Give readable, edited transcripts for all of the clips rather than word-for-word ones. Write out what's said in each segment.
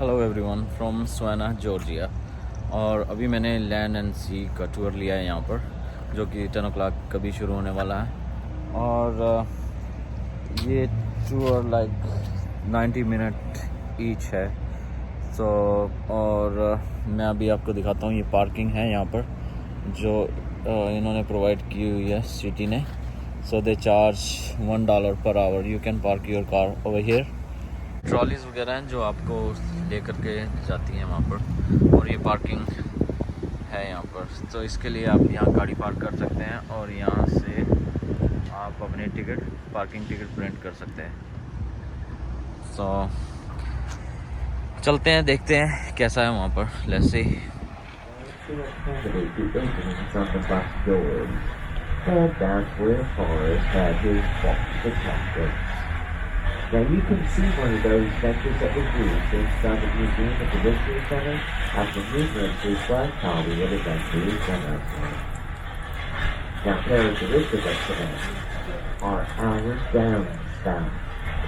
Hello everyone from Savannah Georgia. और अभी मैंने लैंड एंड सी का टूर लिया है यहाँ पर, जो कि 10 o'clock कभी शुरू होने वाला है। और ये टूर लाइक 90 मिनट ईच है। और मैं अभी आपको दिखाता हूँ, ये पार्किंग है यहाँ पर जो इन्होंने प्रोवाइड की हुई है सिटी ने। सो they charge $1 per hour. You can park your car over here. Trolleys वगैरह हैं जो आपको लेकर के जाती हैं वहाँ पर, और ये पार्किंग है यहाँ पर। तो इसके लिए आप यहाँ गाड़ी पार्क कर सकते हैं और यहाँ से आप अपने पार्किंग टिकट प्रिंट कर सकते हैं। सो चलते हैं, देखते हैं कैसा है वहाँ पर। Let's see. Now you can see one of those benches that was used inside the museum at the History Center after numerous reflects we would eventually center. Now characteristic of Savannah are our downspout.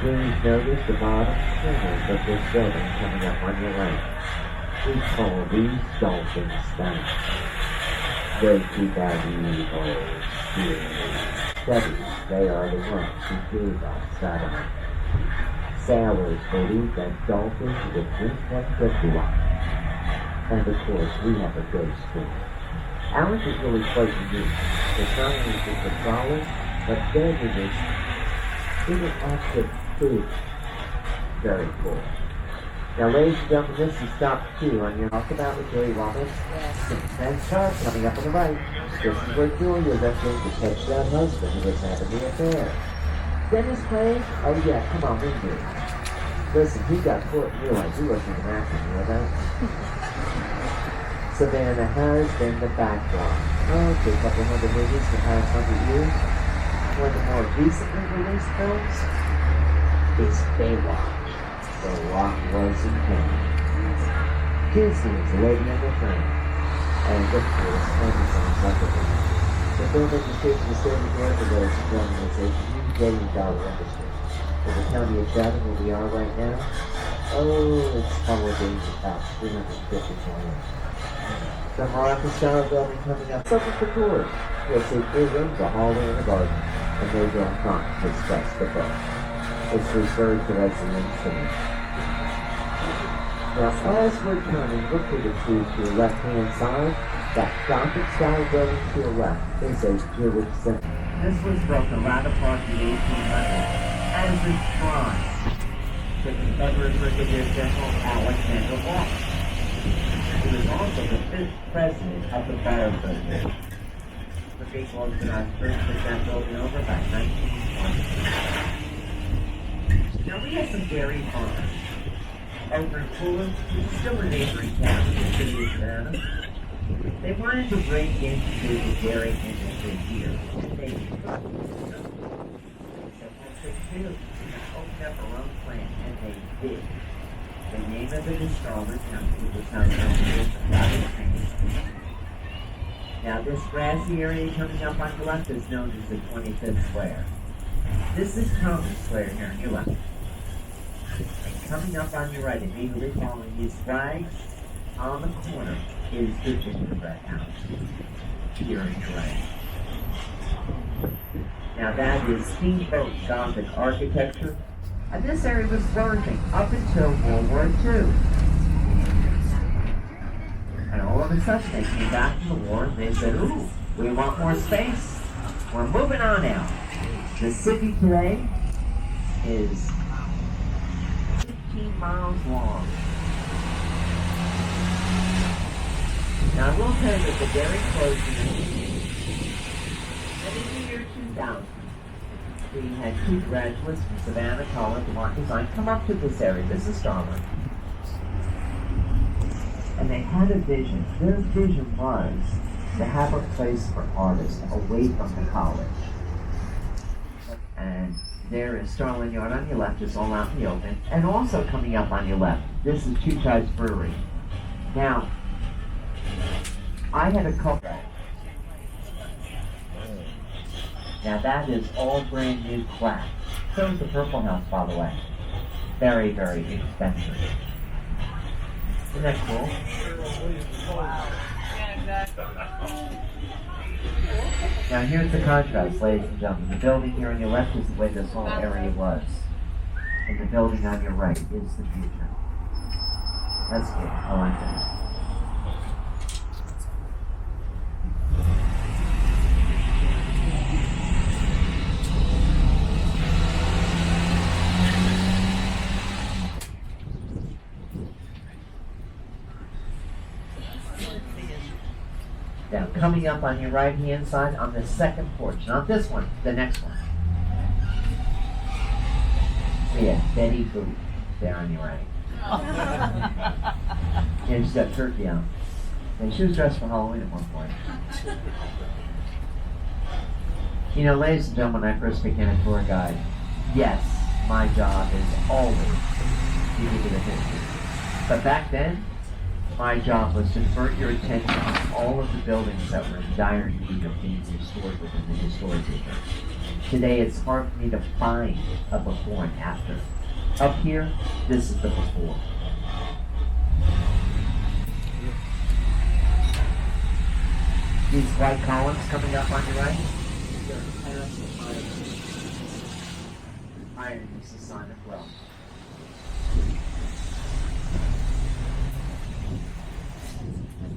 Please notice the bottom corners of this building coming up on your right. We call these dolphin spouts. They keep out evil spirits. They are the ones who feed off Savannah. Sailors believe that dolphins would drink that kryptonite. And of course, we have a ghost story. Ours is really quite unique. It's not only just a solid, but then it is even active food. Very cool. Now, ladies and gentlemen, this is stop 2 on your walkabout with Joey Wallace. And sharp coming up on the right. This is where Julia is going to catch that husband who was having the affair. Dennis Craig? Oh yeah, come on, we do. Listen, he got caught and realized he wasn't even acting, you know that? Savannah has been the backdrop. Okay, a couple hundred movies in the past 100 years. One of the more recently released films is Baywatch. The Rock was in pain. Disney is Lady and the Train. And of course, Amazon's Untitled. The filmmakers taking the state of Georgia was a film that says $1 billion industry. For the county of Chatham, where we are right now, it's probably about 350 million. The Morocco-style building coming up. Something for tours. You'll see 3 rooms, a hallway, and a garden. And they don't not discuss the book. It's referred to as an incident. Now, as we're turning, look to the two to your left-hand side. That Gothic-style building to your left is a Jewish center. This was built around upon the 1800s as a shrine to the ever Brigadier General Alexander Walker. He was also the 5th president of the Barrowburg. The big organized first began building over by 1920. Now we have some dairy farms over in Fulham, still a neighboring town in the city of Savannah. They wanted to break into the dairy industry here. They said, we'll take two. Opened up our own plant, and they did. The name of it is Strawberry County, which sounds like now this grassy area coming up on the left is known as the 25th Square. This is Common Square here on your left. And coming up on your right, immediately following these flags, on the corner is the gingerbread house here in your right. Now that is steamboat Gothic architecture, and this area was flourishing up until World War II. And all of a sudden they came back from the war and they said, ooh, we want more space. We're moving on now. The city today is 15 miles long. Now I will tell you that the dairy closed in the year 2000. We had 2 graduates from Savannah College of Art and Design come up to this area. This is Starland. And they had a vision. Their vision was to have a place for artists away from the college. And there is Starland Yard on your left, it's all out in the open. And also coming up on your left, this is Two Tides Brewery. Now, I had a couple. Now that is all brand new glass. So is the Purple House, by the way. Very, very expensive. Isn't that cool? Now here's the contrast, ladies and gentlemen. The building here on your left is the way this whole area was. And the building on your right is the future. That's cool. I like that. Now, coming up on your right-hand side on the second porch, not this one, the next one. So yeah, Betty Boop there on your right. And she's got turkey out. And she was dressed for Halloween at one point. You know, ladies and gentlemen, when I first became a tour guide, yes, my job is always to give you the history. But back then, my job was to divert your attention to all of the buildings that were in dire need of being restored within the historic district. Today, it's hard for me to find a before and after. Up here, this is the before. These white columns coming up on your right, they're massive iron. Iron is a sign of wealth.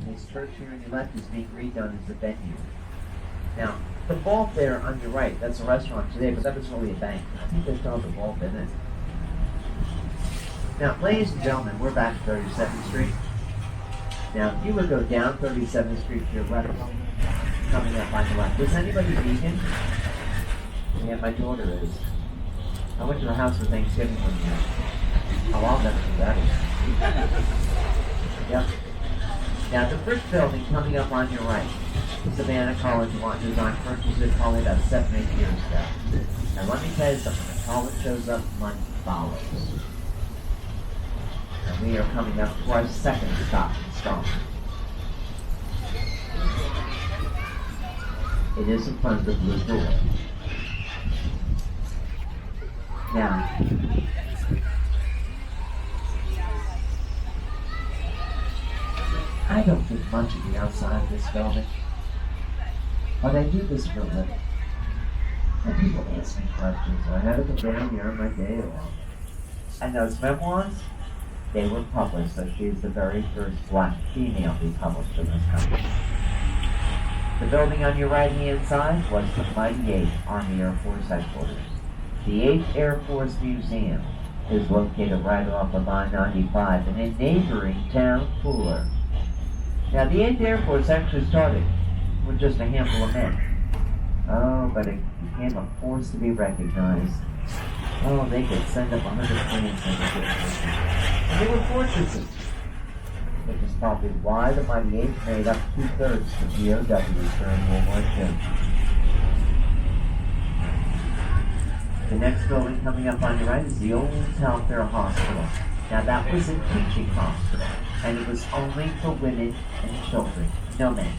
This church here on your left is being redone as a venue. Now, the vault there on your right, that's a restaurant today, but that was really a bank. I think they still have the vault in it. Now, ladies and gentlemen, we're back to 37th Street. Now, if you would go down 37th Street to your left, coming up on your left, is anybody vegan? Yeah, my daughter is. I went to her house for Thanksgiving one year. How long that is. Yep. Now, the brick building coming up on your right, Savannah College Design purchased it probably about 7 or 8 years ago. Now, let me tell you something. When college shows up, money follows. And we are coming up to our second stop in Stone. It is in front of the blue door. Now, I don't think much of the outside of this building, but I do this for a living. And people ask me questions, so I had to come down here on my day off. And those memoirs, they were published, so she's the very first black female to be published in this country. The building on your right-hand side was the mighty 8th Army Air Force Headquarters. The 8th Air Force Museum is located right off of I-95 in a neighboring town, Fuller. Now, the 8th Air Force actually started with just a handful of men. Oh, but it became a force to be recognized. Oh, they could send up 100 planes and they were fortresses. Which is probably why the mighty 8th made up 2/3 of the POWs during World War II. The next building coming up on your right is the old Telfair Hospital. Now that was a teaching hospital, and it was only for women and children, no men.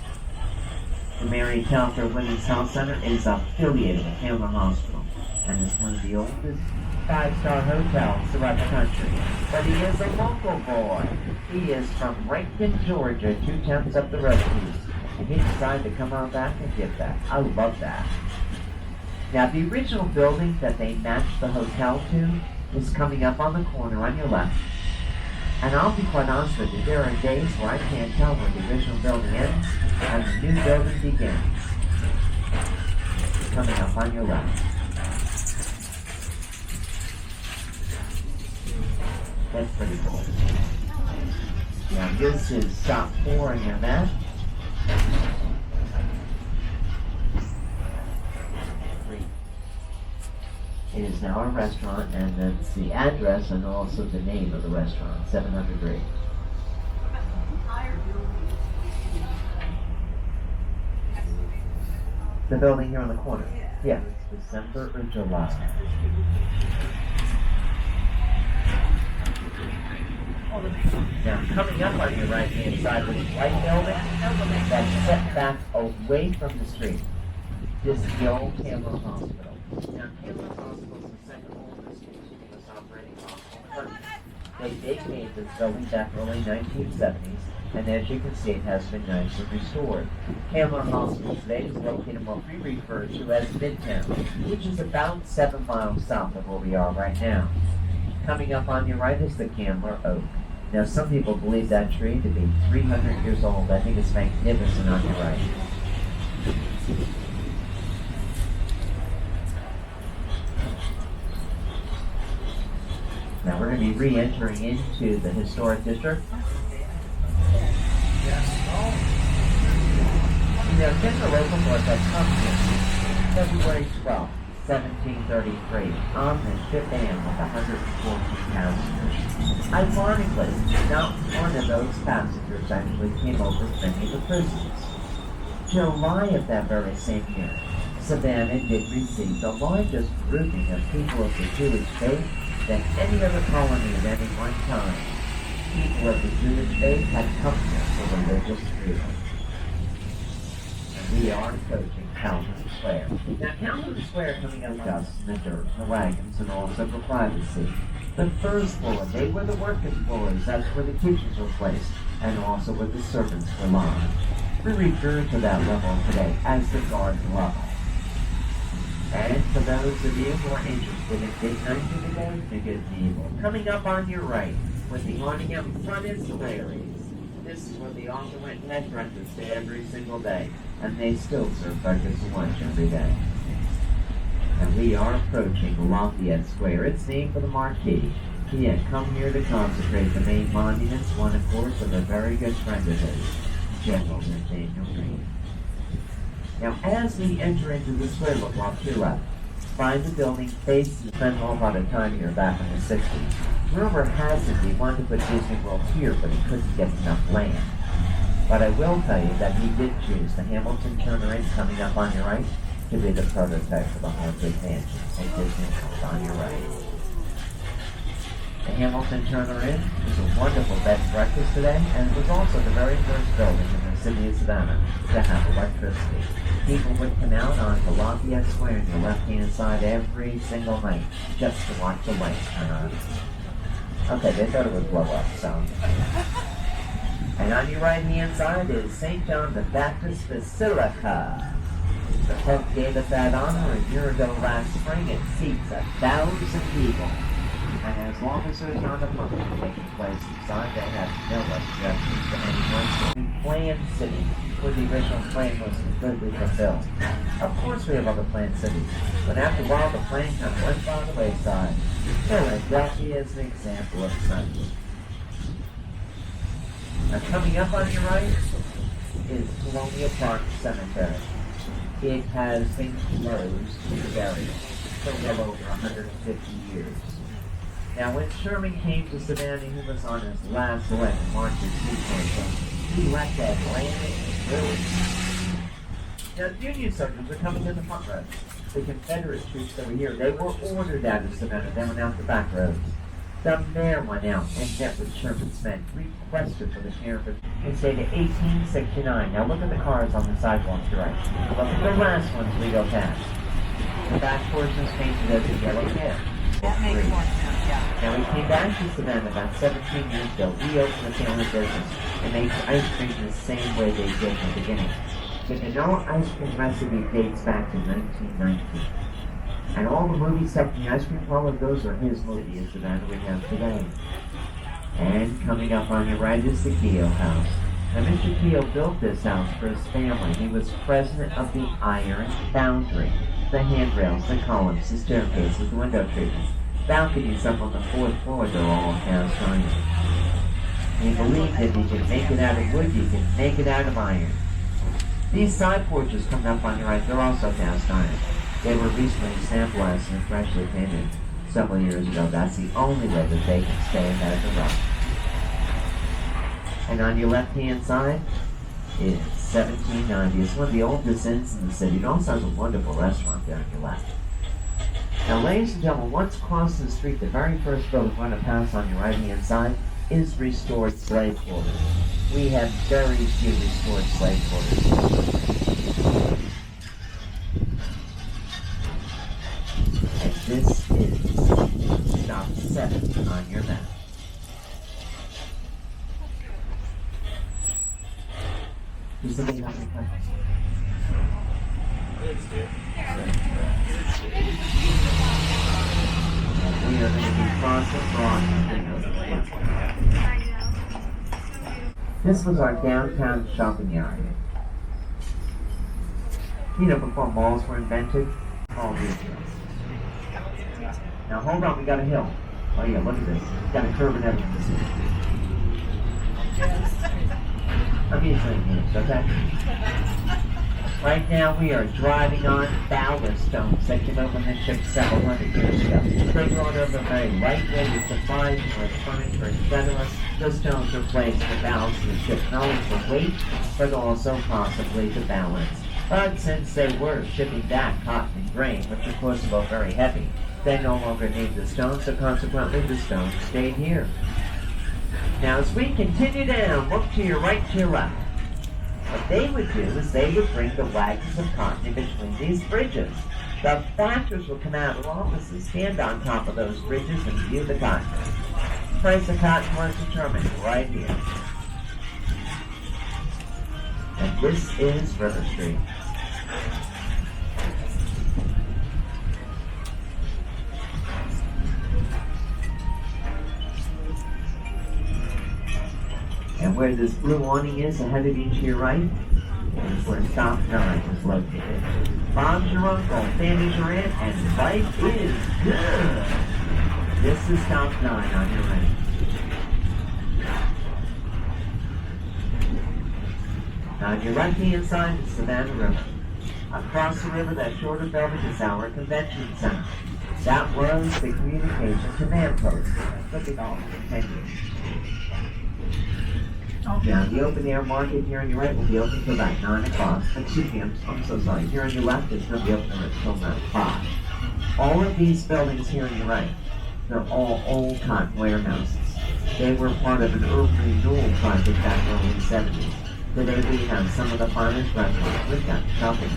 The Mary Telfair Women's Health Center is affiliated with Hamler Hospital, and is one of the oldest 5-star hotels throughout the country. But he is a local boy. He is from Rankin, Georgia, 2 towns up the road. And he decided to come on back and give back. I love that. Now, the original building that they matched the hotel to is coming up on the corner on your left. And I'll be quite honest with you, there are days where I can't tell where the original building ends and the new building begins. It's coming up on your left. That's pretty cool. Now this is shop 4 on your map. It is now a restaurant, and that's the address and also the name of the restaurant, 700 Grade. The building here on the corner. Yeah, it's December or July. Now, coming up on your right-hand side with the white building, that's set back away from the street. This is the old Hamler Hospital. Now, Hamler Hospital is the second oldest continuous operating hospital in the country. They vacated this building back early 1970s, and as you can see, it has been nicely restored. Hamler Hospital today is located in what we refer to as Midtown, which is about 7 miles south of where we are right now. Coming up on your right is the Hamler Oak. Now, some people believe that tree to be 300 years old. I think it's magnificent on your right. Now we're going to be re-entering into the historic district. You know, General Roosevelt had come here February 12, 1733, on the ship Anne with 114 passengers. Ironically, not one of those passengers actually came over with many of the prisoners. July of that very same year, Savannah did receive the largest grouping of people of the Jewish faith than any other colony at any one time. People of the Jewish faith had come here for religious freedom. And we are approaching Hamler Square. Now, Hamler Square coming up to us in the dirt, the wagons, and also for privacy. The first floor, they were the working floors. That's where the kitchens were placed, and also where the servants were lodged. We refer to that level today as the guard level. And for those of you who are interested in Big 90 today, the good and evil. Coming up on your right, with the awning out in front is Larry's. This is where the author went and had breakfast every single day, and they still serve breakfast and lunch every day. And we are approaching Lafayette Square. It's named for the Marquis. He had come here to consecrate the main monuments, one of course of a very good friend of his, General Nathaniel Green. Now, as we enter into the square, look off to your left. Find the building, face, and spend a lot of time here back in the 60s. Rumor has it he wanted to put Disney World here, but he couldn't get enough land. But I will tell you that he did choose the Hamilton Turner Inn coming up on your right to be the prototype for the Haunted Mansion at Disney World on your right. The Hamilton Turner Inn is a wonderful bed and breakfast today, and it was also the very first building in the city of Savannah to have electricity. People would come out onto Lafayette Square on your left-hand side every single night just to watch the lights turn on. Okay, they thought it would blow up, so. And on your right-hand side is St. John the Baptist Basilica. The Pope gave us that honor a year ago last spring. It seats 1,000 people. And as long as there's not a function taking place inside, they have no objections to anyone. We planned cities where the original plan was completely fulfilled. Of course we have other planned cities, but after a while the plan kind of went by the wayside. Philadelphia is an example of such. Now coming up on your right is Colonial Park Cemetery. It has been closed to burial for well over 150 years. Now, when Sherman came to Savannah, he was on his last leg to march his seaports. He left that Atlantic really. Now, the Union soldiers were coming in the front rows. The Confederate troops that were here, they were ordered out of Savannah. They went out the back roads. The mayor went out and met with Sherman's men, requested for the sheriff. It's dated 1869. Now, look at the cars on the sidewalk to the right. Look at the last ones we go past. The back portions painted as a yellow hair. That makes more sense, yeah. Now, we came back to Savannah about 17 years ago. We opened a family business and made ice cream the same way they did in the beginning. But the no ice cream recipe dates back to 1990. And all the movie stuff in the ice cream parlor, those are his movies in Savannah we have today. And coming up on your right is the Kio House. Now, Mr. Kio built this house for his family. He was president of the iron foundry. The handrails, the columns, the staircases, the window treatments, balconies up on the 4th floor, they're all cast iron. He believed that if you could make it out of wood, you could make it out of iron. These side porches coming up on your right, they're also cast iron. They were recently sandblasted and freshly painted several years ago. That's the only way that they can stay ahead of the rust. And on your left-hand side is 1790. It's one of the oldest inns in the city. It also has a wonderful restaurant there on your left. Now, ladies and gentlemen, once crossing the street, the very first building we're going to pass on your right-hand side is restored slave quarters. We have very few restored slave quarters. And this is stop 7 on your map. Does somebody have any questions? We are going to be crossing Broad. This was our downtown shopping area. You know, before malls were invented, all retail. Now hold on, we got a hill. Oh yeah, look at this. Got a curve and everything. I'm using this, okay? Right now we are driving on ballast stones that came over the ship several hundred years ago. They brought over very lightweight supplies for furniture, etc. The stones were placed to balance the ship, not only for weight, but also possibly to balance. But since they were shipping back cotton and grain, which of course are both very heavy, they no longer need the stones, so consequently the stones stayed here. Now as we continue down, look to your right, to your left. What they would do is they would bring the wagons of cotton in between these bridges. The factors would come out of their offices, stand on top of those bridges and view the cotton. The price of cotton was determined right here. And this is River Street. And where this blue awning is ahead of you to your right is where Stop 9 is located. Bob's your uncle, Sammy's your aunt, and life is good. This is Stop 9 on your right. Now on your left-hand side is Savannah River. Across the river, that shorter building is our convention center. That was the communication command post. Look at all continues. Now, the open air market here on your right will be open until about 9 o'clock. Excuse me, I'm so sorry. Here on your left, it's going to be open until 9 o'clock. All of these buildings here on your right, they're all old cotton warehouses. They were part of an urban renewal project back in the early 70s. Today we have some of the finest restaurants. We've got chocolate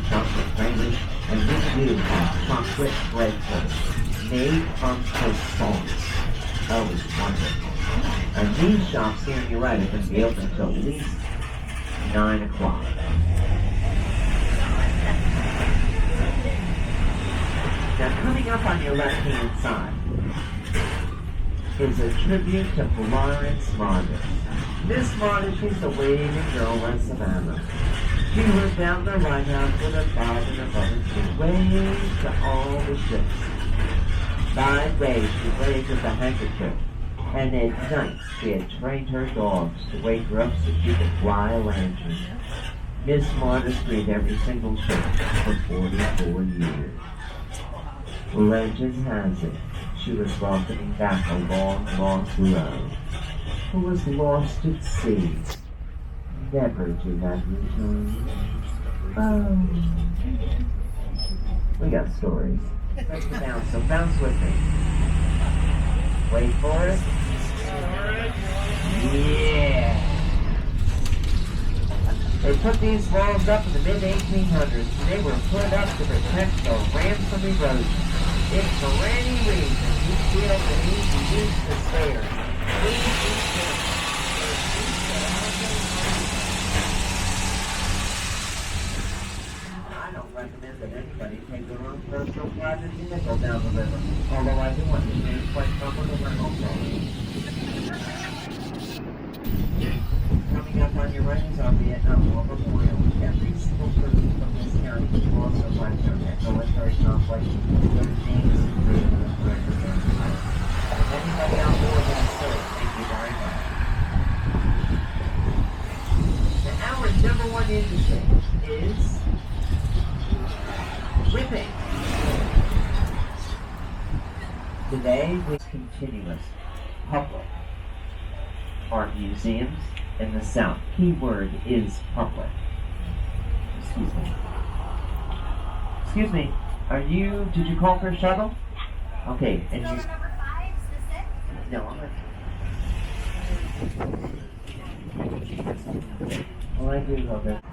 flavors, and we do have chocolate bread toast made from toast salts. Oh, it's wonderful. And these shops here on your right are going to be open until at least 9 o'clock. Now coming up on your left-hand side is a tribute to Florence Margaret. Miss Margaret, she's the waving girl in Savannah. She went down the lighthouse with her father and her brother. She waved to all the ships. 5 days she waved with a handkerchief. And at night, she had trained her dogs to wake her up so she could fly a lantern. Miss Marta screened every single ship for 44 years. Legend has it, she was welcoming back a long lost love, who was lost at sea, never to have returned. Oh. We got stories. Let's go down, so bounce with me. Wait for it. Yeah. They put these walls up in the mid-1800s, and they were put up to protect the ransom erosion. If for any reason you feel the need to use the stairs, please do so. I don't recommend that anybody take their own personal private vehicle down the river, although I do understand it's quite comfortable and also. Coming up on your right is our Vietnam War Memorial. Every single person from this county will also find their military complex with names and freedom of representation. Anybody out there that served, thank you very much. Now, our number one industry is whipping. Today was continuous public art museums in the South. Key word is public. Excuse me. Excuse me. Did you call for a shuttle? Okay, and you... number 5, is this it? No, I'm not... Well, I do love it.